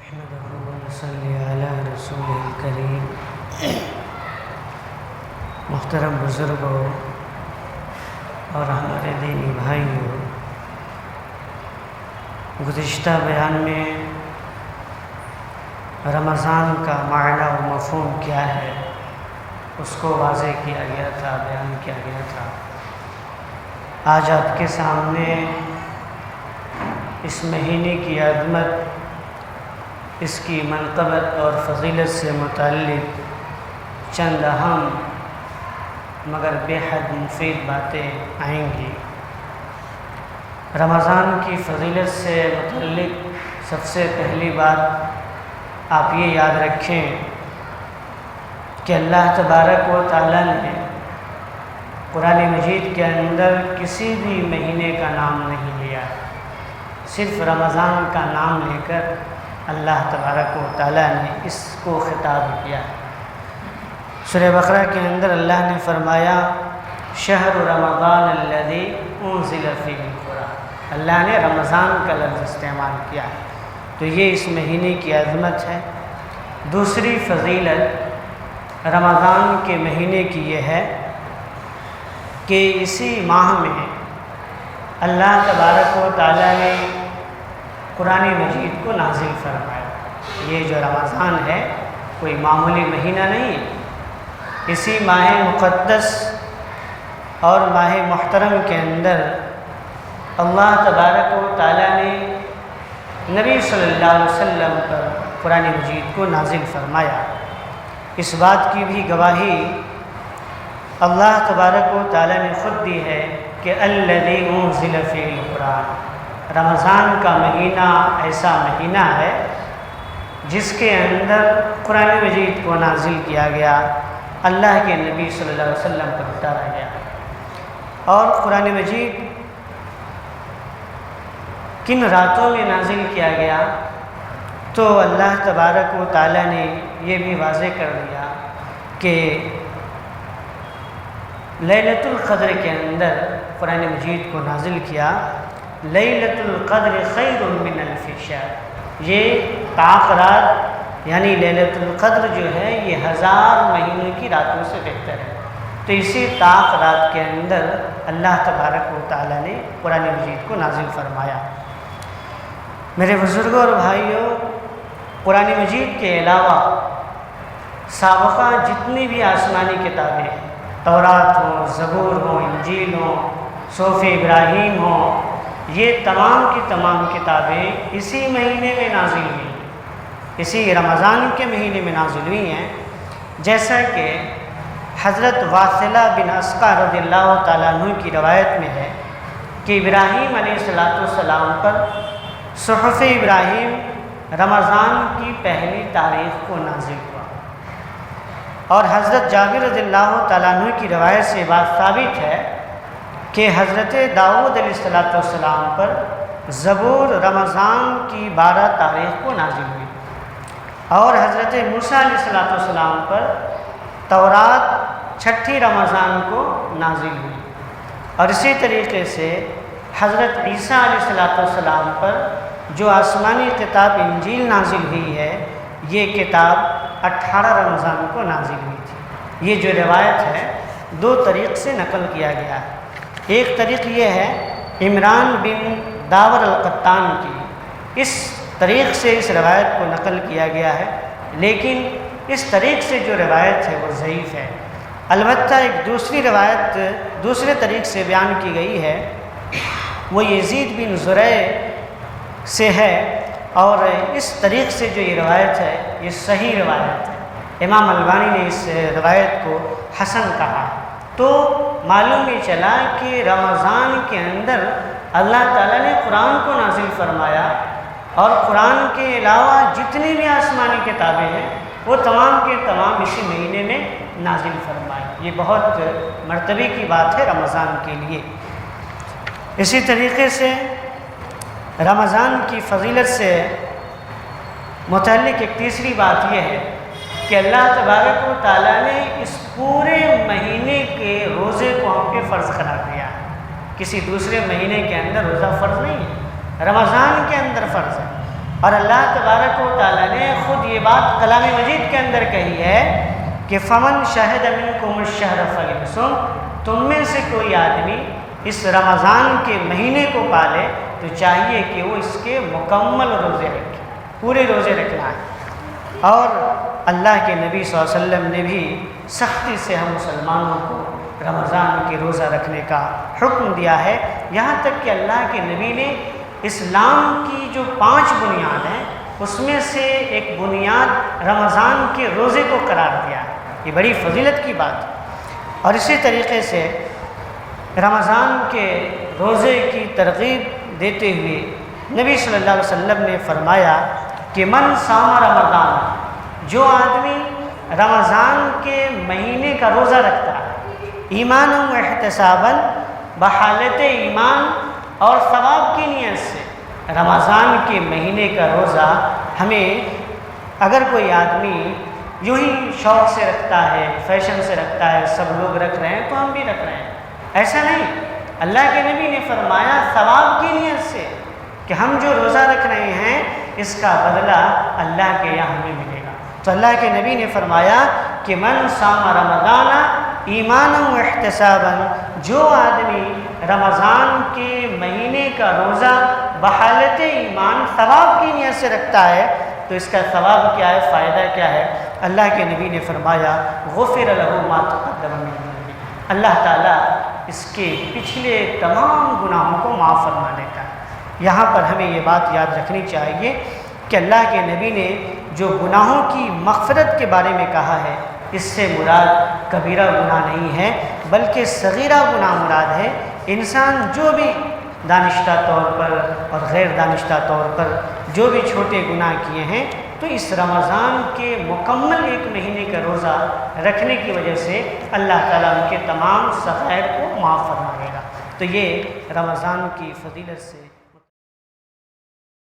نحمده ونصلي علی رسول الکریم۔ محترم بزرگوں اور ہمارے دینی بھائیوں، گزشتہ بیان میں رمضان کا معنی و مفہوم کیا ہے اس کو واضح کیا گیا تھا، بیان کیا گیا تھا۔ آج آپ کے سامنے اس مہینے کی عظمت، اس کی منقبت اور فضیلت سے متعلق چند اہم مگر بے حد مفید باتیں آئیں گی۔ رمضان کی فضیلت سے متعلق سب سے پہلی بات آپ یہ یاد رکھیں کہ اللہ تبارک و تعالیٰ نے قرآن مجید کے اندر کسی بھی مہینے کا نام نہیں لیا، صرف رمضان کا نام لے کر اللہ تبارک و تعالیٰ نے اس کو خطاب کیا۔ سورہ بقرہ کے اندر اللہ نے فرمایا شہر رمضان الذی انزل فیہ القرآن، اللہ نے رمضان کا لفظ استعمال کیا ہے، تو یہ اس مہینے کی عظمت ہے۔ دوسری فضیلت رمضان کے مہینے کی یہ ہے کہ اسی ماہ میں اللہ تبارک و تعالیٰ نے قرآن مجید کو نازل فرمایا۔ یہ جو رمضان ہے کوئی معمولی مہینہ نہیں ہے، اسی ماہ مقدس اور ماہ محترم کے اندر اللہ تبارک و تعالیٰ نے نبی صلی اللہ علیہ وسلم پر قرآن مجید کو نازل فرمایا۔ اس بات کی بھی گواہی اللہ تبارک و تعالیٰ نے خود دی ہے کہ الذی انزل فیہ القرآن، رمضان کا مہینہ ایسا مہینہ ہے جس کے اندر قرآن مجید کو نازل کیا گیا، اللہ کے نبی صلی اللہ علیہ وسلم پر اتارا گیا۔ اور قرآن مجید کن راتوں میں نازل کیا گیا تو اللہ تبارک و تعالیٰ نے یہ بھی واضح کر دیا کہ لیلۃ القدر کے اندر قرآن مجید کو نازل کیا۔ لیلۃ القدر خیر من الف شہر، یہ طاق رات یعنی لیلۃ القدر جو ہے یہ 1000 مہینوں کی راتوں سے بہتر ہے۔ تو اسی طاق رات کے اندر اللہ تبارک و تعالیٰ نے قرآن مجید کو نازل فرمایا۔ میرے بزرگوں اور بھائیوں، قرآن مجید کے علاوہ سابقہ جتنی بھی آسمانی کتابیں ہیں، تورات ہوں، زبور ہوں، انجیل ہوں، صحف ابراہیم ہوں، یہ تمام کی تمام کتابیں اسی مہینے میں نازل ہوئی ہیں، اسی رمضان کے مہینے میں نازل ہوئی ہیں۔ جیسا کہ حضرت واصلہ بن اسقع رضی اللہ تعالیٰ عنہ کی روایت میں ہے کہ ابراہیم علیہ السلام پر صحف ابراہیم رمضان کی پہلی تاریخ کو نازل ہوا، اور حضرت جابر رضی اللہ تعالیٰ عنہ کی روایت سے بات ثابت ہے کہ حضرت داؤد علیہ السلام پر زبور رمضان کی 12 تاریخ کو نازل ہوئی، اور حضرت موسیٰ علیہ السلام پر تورات 6 رمضان کو نازل ہوئی، اور اسی طریقے سے حضرت عیسیٰ علیہ السلام پر جو آسمانی کتاب انجیل نازل ہوئی ہے، یہ کتاب 18 رمضان کو نازل ہوئی تھی۔ یہ جو روایت ہے 2 طریق سے نقل کیا گیا ہے۔ ایک طریق یہ ہے عمران بن داور القطان کی، اس طریق سے اس روایت کو نقل کیا گیا ہے، لیکن اس طریق سے جو روایت ہے وہ ضعیف ہے۔ البتہ ایک دوسری روایت دوسرے طریق سے بیان کی گئی ہے، وہ یزید بن زریع سے ہے، اور اس طریق سے جو یہ روایت ہے یہ صحیح روایت ہے۔ امام البانی نے اس روایت کو حسن کہا۔ تو معلوم یہ چلا کہ رمضان کے اندر اللہ تعالیٰ نے قرآن کو نازل فرمایا، اور قرآن کے علاوہ جتنی بھی آسمانی کتابیں ہیں وہ تمام کے تمام اسی مہینے میں نازل فرمائی۔ یہ بہت مرتبے کی بات ہے رمضان کے لیے۔ اسی طریقے سے رمضان کی فضیلت سے متعلق ایک تیسری بات یہ ہے کہ اللہ تبارک و تعالیٰ نے اس پورے مہینے کے روزے کو ہم پہ فرض قرار دیا ہے۔ کسی دوسرے مہینے کے اندر روزہ فرض نہیں ہے، رمضان کے اندر فرض ہے۔ اور اللہ تبارک و تعالیٰ نے خود یہ بات کلام مجید کے اندر کہی ہے کہ فمن شہد منکم الشہر فلیصم، تم میں سے کوئی آدمی اس رمضان کے مہینے کو پالے تو چاہیے کہ وہ اس کے مکمل روزے رکھے، پورے روزے رکھنا ہے۔ اور اللہ کے نبی صلی اللہ علیہ وسلم نے بھی سختی سے ہم مسلمانوں کو رمضان کے روزہ رکھنے کا حکم دیا ہے، یہاں تک کہ اللہ کے نبی نے اسلام کی جو 5 بنیاد ہیں اس میں سے ایک بنیاد رمضان کے روزے کو قرار دیا ہے۔ یہ بڑی فضیلت کی بات ہے۔ اور اسی طریقے سے رمضان کے روزے کی ترغیب دیتے ہوئے نبی صلی اللہ علیہ وسلم نے فرمایا کہ من صام رمضان، جو آدمی رمضان کے مہینے کا روزہ رکھتا ہے ایمان و احتساباً، بحالت ایمان اور ثواب کی نیت سے، رمضان کے مہینے کا روزہ ہمیں اگر کوئی آدمی یوں ہی شوق سے رکھتا ہے، فیشن سے رکھتا ہے، سب لوگ رکھ رہے ہیں تو ہم بھی رکھ رہے ہیں، ایسا نہیں۔ اللہ کے نبی نے فرمایا ثواب کی نیت سے کہ ہم جو روزہ رکھ رہے ہیں اس کا بدلہ اللہ کے یہاں ہمیں ملے گا۔ تو اللہ کے نبی نے فرمایا کہ من صام رمضان ایمانا و احتسابا، جو آدمی رمضان کے مہینے کا روزہ بحالت ایمان ثواب کی نیت سے رکھتا ہے تو اس کا ثواب کیا ہے، فائدہ کیا ہے؟ اللہ کے نبی نے فرمایا غفر لہ ما تقدم من ذنبہ، اللہ تعالیٰ اس کے پچھلے تمام گناہوں کو معاف فرما دیتا ہے۔ یہاں پر ہمیں یہ بات یاد رکھنی چاہیے کہ اللہ کے نبی نے جو گناہوں کی مغفرت کے بارے میں کہا ہے اس سے مراد کبیرہ گناہ نہیں ہے بلکہ صغیرہ گناہ مراد ہے۔ انسان جو بھی دانشتہ طور پر اور غیر دانشتہ طور پر جو بھی چھوٹے گناہ کیے ہیں تو اس رمضان کے مکمل 1 مہینے کا روزہ رکھنے کی وجہ سے اللہ تعالیٰ ان کے تمام صغائر کو معاف فرمائے گا۔ تو یہ رمضان کی فضیلت سے